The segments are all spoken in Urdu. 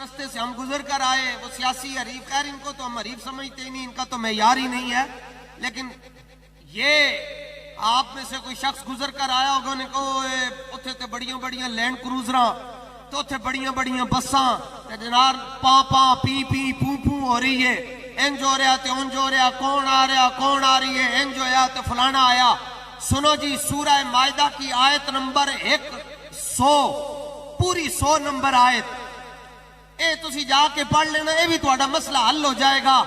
رستے سے ہم گزر کر آئے، وہ سیاسی حریف، خیر ان کو تو ہم حریف سمجھتے ہی نہیں، ان کا تو معیار ہی نہیں ہے، لیکن یہ آپ میں سے کوئی شخص گزر کر آیا ہوگا، انہیں کہو اتھے تے بڑیاں بڑیاں لینڈ کروزراں تو اتھے بڑیاں بڑیاں بساں جناب پاں پاں پی پی پوں پوں ہو رہی ہے، انج ہو رہا تے انج ہو رہا، کون آ رہا کون آ رہی ہے، انج ہویا تے فلانا آیا۔ سنو جی، سورہ مائدہ کی آیت نمبر 100 پوری 100 نمبر آیت، اے تسی جا کے پڑھ لینا، اے بھی تہاڈا مسئلہ حل ہو جائے گا۔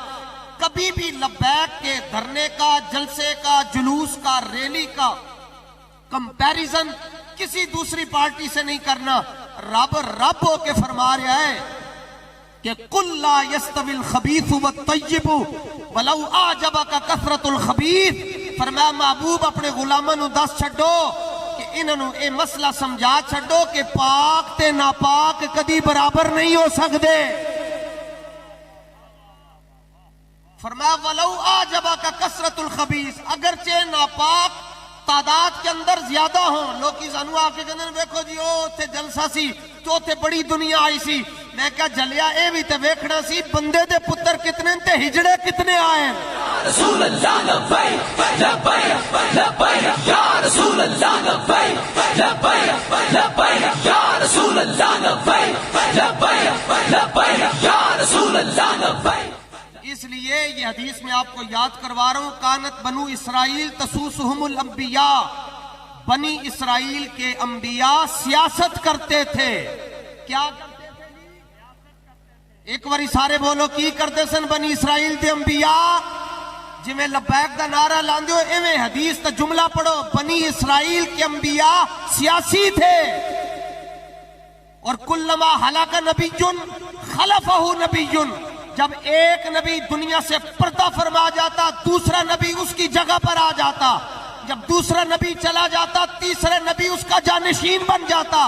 کبھی بھی لبیک کے دھرنے کا، جلسے کا، جلوس کا، ریلی کا کمپیریزن کسی دوسری پارٹی سے نہیں کرنا۔ رب ہو کے فرما رہا ہے کہ قُلْ لَا يَسْتَوِي الْخَبِيثُ وَالطَّيِّبُ وَلَوْ أَعْجَبَكَ كَثْرَةُ الْخَبِيثِ۔ فرمایا محبوب اپنے غلاموں نو دس چھڈو کہ انہوں نے یہ مسئلہ سمجھا چھڈو کہ پاک تے ناپاک کدی برابر نہیں ہو سکتے۔ فرمایا وَلَوْ أَعْجَبَكَ كَثْرَةُ الْخَبِيثِ، اگرچہ ناپاک تعداد کے اندر زیادہ ہوں۔ لوگی سانو آ کے کہنے ویکھو جی او تے جلسہ سی تو تے بڑی دنیا آئی سی، میں کہا جلیا اے بھی تے ویکھنا سی بندے دے پتر کتنے تے ہجڑے کتنے آئے۔ رسول اللہ لبیک لبیک لبیک یا رسول اللہ لبیک لبیک لبیک یا رسول اللہ لبیک لبیک لبیک یا رسول اللہ لبیک۔ اس لیے یہ حدیث میں آپ کو یاد کروا رہا ہوں، کانت بنو اسرائیل تسوسہم الانبیاء، بنی اسرائیل کے انبیاء سیاست کرتے تھے۔ کیا کرتے تھے؟ ایک باری سارے بولو کی کرتے سن بنی اسرائیل دے انبیاء؟ جی میں لبیک دا نعرہ لاندے ہو ایویں حدیث تا جملہ پڑھو، بنی اسرائیل کے انبیاء سیاسی تھے۔ اور کلما ہلاک نبی خلفہ نبی، جب ایک نبی دنیا سے پردہ فرما جاتا دوسرا نبی اس کی جگہ پر آ جاتا، جب دوسرا نبی چلا جاتا تیسرا نبی اس کا جانشین بن جاتا۔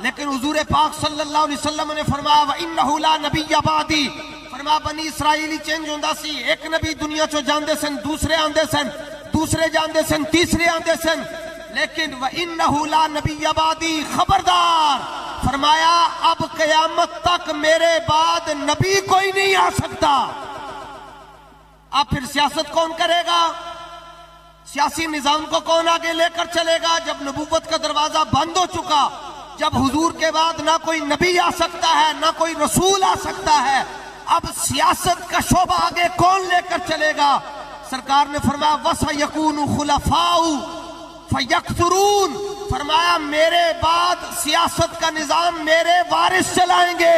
لیکن حضور پاک صلی اللہ علیہ وسلم نے فرمایا وَإِنَّهُ لَا نَبِيَّ بَعْدِي، فرمایا بنی اسرائیلی چینج ہوندہ سی، ایک نبی دنیا چو جاندے سن، دوسرے آندے سن، دوسرے جاندے سن، تیسرے آندے سن، لیکن وَإِنَّهُ لَا نَبِيَّ بَعْدِي، خبردار فرمایا اب قیامت تک میرے بعد نبی کوئی نہیں آ سکتا۔ اب پھر سیاست کون کرے گا؟ سیاسی نظام کو کون آگے لے کر چلے گا جب نبوت کا دروازہ بند ہو چکا، جب حضور کے بعد نہ کوئی نبی آ سکتا ہے نہ کوئی رسول آ سکتا ہے، اب سیاست کا شعبہ آگے کون لے کر چلے گا؟ سرکار نے فرمایا وَسَيَكُونُ خُلَفَاءُ فَيَكْثُرُونَ، فرمایا میرے بعد سیاست کا نظام میرے وارث چلائیں گے،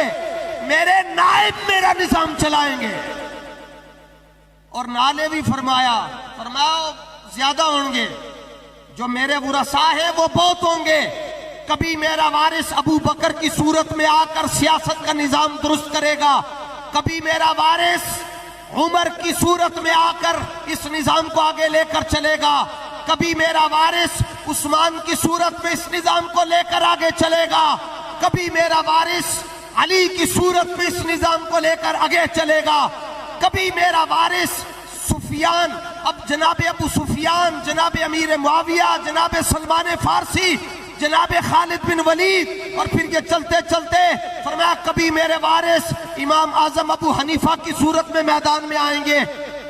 میرے نائب میرا نظام چلائیں گے۔ اور نالے بھی فرمایا زیادہ ہوں گے، جو میرے ورثاء ہیں وہ بہت ہوں گے۔ کبھی میرا وارث ابو بکر کی صورت میں آ کر سیاست کا نظام درست کرے گا، کبھی میرا وارث عمر کی صورت میں آ کر اس نظام کو آگے لے کر چلے گا، کبھی میرا وارث عثمان کی صورت میں اس نظام کو لے کر آگے چلے گا، کبھی میرا وارث علی کی صورت میں اس نظام کو لے کر آگے چلے گا، کبھی میرا وارث سفیان، اب جناب ابو سفیان، جناب امیر معاویہ، جناب سلمان فارسی، جناب خالد بن ولید، اور پھر یہ چلتے چلتے فرمایا کبھی میرے وارث امام اعظم ابو حنیفہ کی صورت میں میدان میں آئیں گے،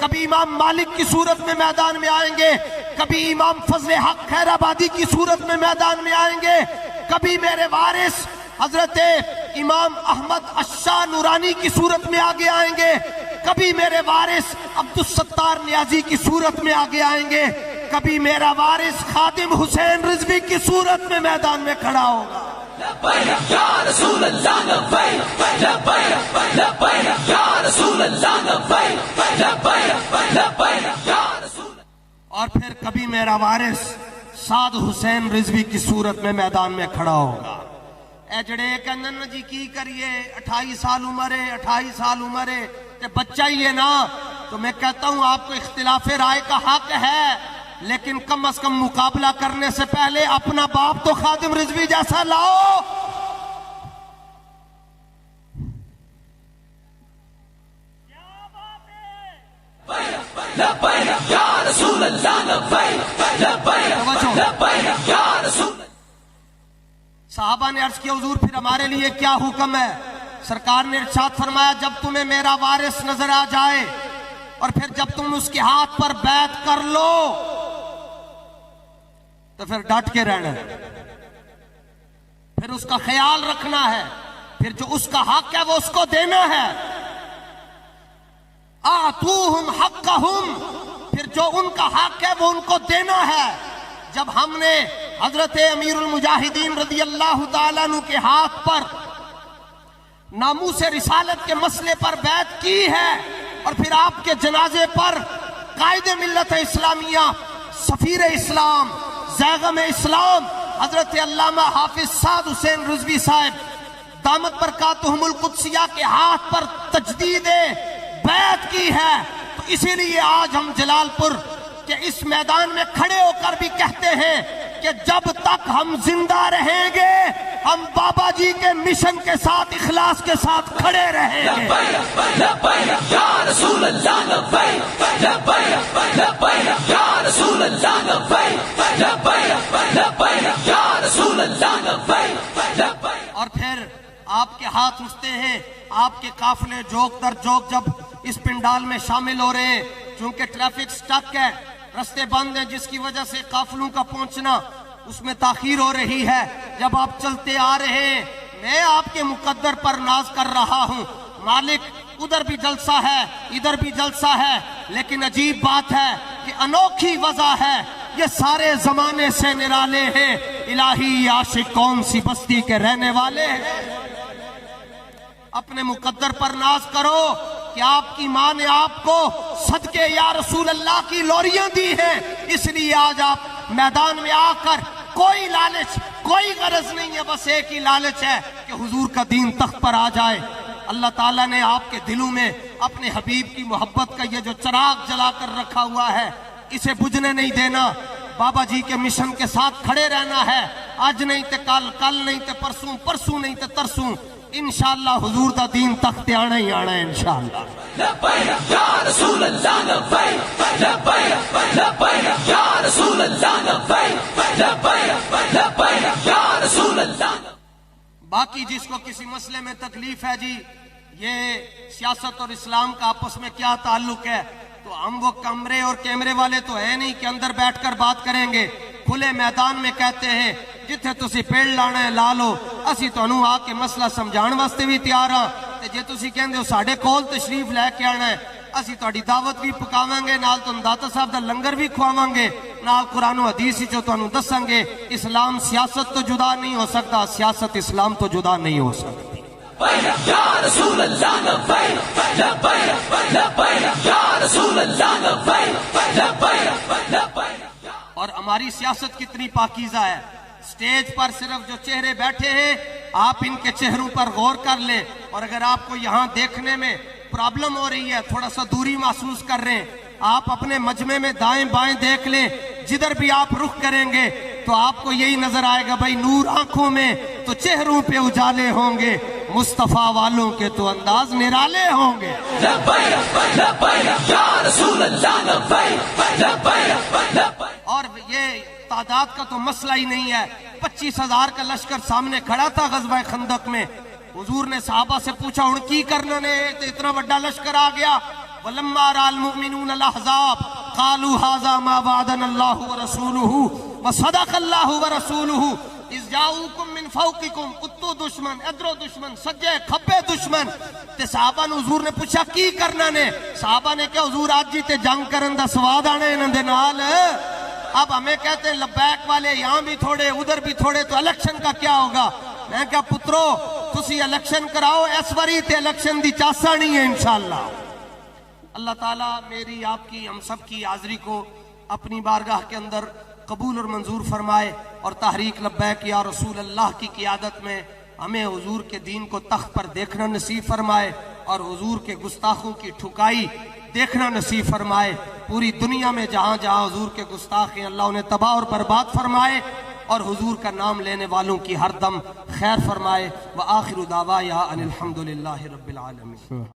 کبھی امام مالک کی صورت میں میدان میں آئیں گے، کبھی امام فضل حق خیر آبادی کی صورت میں میدان میں آئیں گے، کبھی میرے وارث حضرت امام احمد الشاہ نورانی کی صورت میں آگے آئیں گے، کبھی میرے وارث عبدالستار نیازی کی صورت میں آگے آئیں گے، کبھی میرا وارث خادم حسین رضوی کی صورت میں میدان میں کھڑا ہوگا۔ لبیک یا رسول اللہ لبیک لبیک لبیک یا رسول اللہ لبیک لبیک لبیک یا رسول۔ اور پھر کبھی میرا وارث سعد حسین رضوی کی صورت میں میدان میں کھڑا ہوگا۔ اے جڑے کہندن جی کی کریے 28 سال عمر ہے 28 سال عمر ہے تے بچہ ہی ہے نا، تو میں کہتا ہوں آپ کو اختلاف رائے کا حق ہے، لیکن کم از کم مقابلہ کرنے سے پہلے اپنا باپ تو خادم رضوی جیسا لاؤ۔ لبیک یا رسول اللہ لبیک لبیک لبیک یا رسول۔ صحابہ نے عرض کیا حضور پھر ہمارے لیے کیا حکم ہے؟ سرکار نے ارشاد فرمایا جب تمہیں میرا وارث نظر آ جائے اور پھر جب تم اس کے ہاتھ پر بیعت کر لو تو پھر ڈٹ کے رہنا ہے، پھر اس کا خیال رکھنا ہے، پھر جو اس کا حق ہے وہ اس کو دینا ہے۔ آتوہم حقہم، پھر جو ان کا حق ہے وہ ان کو دینا ہے۔ جب ہم نے حضرت امیر المجاہدین رضی اللہ تعالیٰ عنہ کے ہاتھ پر ناموس رسالت کے مسئلے پر بیعت کی ہے اور پھر آپ کے جنازے پر قائد ملت اسلامیہ، سفیر اسلام، زیغم اسلام حضرت علامہ حافظ سعد حسین رضوی صاحب دامت برکاتہم القدسیہ کے ہاتھ پر تجدید بیعت کی ہے، تو اسی لیے آج ہم جلال پور کے اس میدان میں کھڑے ہو کر بھی کہتے ہیں کہ جب تک ہم زندہ رہیں گے ہم بابا جی کے مشن کے ساتھ اخلاص کے ساتھ کھڑے رہیں گے۔ لبیک لبیک یا رسول اللہ، لبیک لبیک لبیک یا رسول اللہ، لبیک لبیک لبیک یا رسول اللہ، لبیک لبیک۔ اور پھر آپ کے ہاتھ اٹھتے ہیں، آپ کے قافلے جوک در جوک جب اس پنڈال میں شامل ہو رہے ہیں، چونکہ ٹریفک سٹک ہے، رستے بند ہیں، جس کی وجہ سے قافلوں کا پہنچنا اس میں تاخیر ہو رہی ہے۔ جب آپ چلتے آ رہے ہیں میں آپ کے مقدر پر ناز کر رہا ہوں، مالک ادھر بھی جلسہ ہے ادھر بھی جلسہ ہے، لیکن عجیب بات ہے کہ انوکھی وضع ہے، یہ سارے زمانے سے نرالے ہیں، الہی عاشق کون سی بستی کے رہنے والے ہیں۔ اپنے مقدر پر ناز کرو کہ آپ کی ماں نے آپ کو صدقے یا رسول اللہ کی لوریاں دی ہیں، اس لیے آج آپ میدان میں آ کر کوئی لالچ کوئی غرض نہیں ہے، بس ایک ہی لالچ ہے کہ حضور کا دین تخت پر آ جائے۔ اللہ تعالیٰ نے آپ کے دلوں میں اپنے حبیب کی محبت کا یہ جو چراغ جلا کر رکھا ہوا ہے اسے بجھنے نہیں دینا، بابا جی کے مشن کے ساتھ کھڑے رہنا ہے، آج نہیں تے کل، کل نہیں تے پرسوں، پرسوں نہیں تے ترسوں، انشاءاللہ حضور دا دین تخت آنا ہی آنا ہے انشاءاللہ۔ لبیک یا رسول اللہ، لبیک لبیک لبیک یا رسول اللہ، لبیک لبیک لبیک یا رسول اللہ۔ باقی جس کو کسی مسئلے میں تکلیف ہے جی، یہ سیاست اور اسلام کا آپس میں کیا تعلق ہے، تو ہم وہ کمرے اور کیمرے والے تو ہے نہیں کہ اندر بیٹھ کر بات کریں گے، کھلے میدان میں کہتے ہیں جتھے تسی پیڑ لانا ہے لا لو، اسی تانوں آ کے مسئلہ سمجھان واسطے بھی تیار ہاں، تے جے تسی کہندے ہو ساڈے کول تشریف لے کے آنا ہے، اسی تہاڈی دعوت بھی پکاواں گے، نال تانوں داتا صاحب دا لنگر بھی کھواواں گے، نال قرآن و حدیث جو تانوں دساں گے۔ اسلام سیاست تو جدا نہیں ہو سکتا، سیاست اسلام تو جدا نہیں ہو سکتی۔ لبیک یا رسول اللہ، لبیک لبیک لبیک یا رسول اللہ، لبیک لبیک لبیک۔ اور ہماری سیاست کتنی پاکیزہ ہے، سٹیج پر صرف جو چہرے بیٹھے ہیں آپ ان کے چہروں پر غور کر لیں، اور اگر آپ کو یہاں دیکھنے میں پرابلم ہو رہی ہے، تھوڑا سا دوری محسوس کر رہے ہیں، آپ اپنے مجمع میں دائیں بائیں دیکھ لیں، جدھر بھی آپ رخ کریں گے تو آپ کو یہی نظر آئے گا، بھائی نور آنکھوں میں تو چہروں پہ اجالے ہوں گے، مصطفیٰ والوں کے تو انداز نرالے ہوں گے۔ لبیک لبیک یا رسول اللہ، لبیک لبیک لبیک۔ اور یہ تعداد کا تو مسئلہ ہی نہیں ہے، 25,000 کا لشکر سامنے کھڑا تھا غزوہ خندق میں، حضور نے صحابہ سے پوچھا ہن کی کرنا نے، اتنا بڑا لشکر آ گیا، وَلَمَّا رَأَى الْمُؤْمِنُونَ الْأَحْزَابَ قَالُوا هَذَا مَا وَعَدَنَا اللَّهُ وَرَسُولُهُ وَصَدَقَ اللَّهُ وَرَسُولُهُ إِذْ جَاءُوكُم مِّن فَوْقِكُمْ، اتو دشمن، ادھرو دشمن، سجے کھبے دشمن، تے صحابہ نے حضور نے پوچھا کی کرنا نے، صحابہ نے کہا حضور آج جی تے جنگ کرن دا سواد آنے انہاں دے نال، اب ہمیں کہتے ہیں لبیک والے یہاں بھی تھوڑے ادھر بھی تھوڑے، تو الیکشن کا کیا ہوگا؟ میں کہا پترو تسی الیکشن کراؤ، اس واری تے الیکشن دی چاسا نہیں ہے انشاءاللہ۔ اللہ تعالیٰ میری آپ کی ہم سب کی حاضری کو اپنی بارگاہ کے اندر قبول اور منظور فرمائے، اور تحریک لبیک یا رسول اللہ کی قیادت میں ہمیں حضور کے دین کو تخت پر دیکھنا نصیب فرمائے، اور حضور کے گستاخوں کی ٹھکائی دیکھنا نصیب فرمائے۔ پوری دنیا میں جہاں جہاں حضور کے گستاخ ہیں اللہ انہیں تباہ اور برباد فرمائے، اور حضور کا نام لینے والوں کی ہر دم خیر فرمائے۔ وآخر دعوایا ان الحمدللہ رب العالمین۔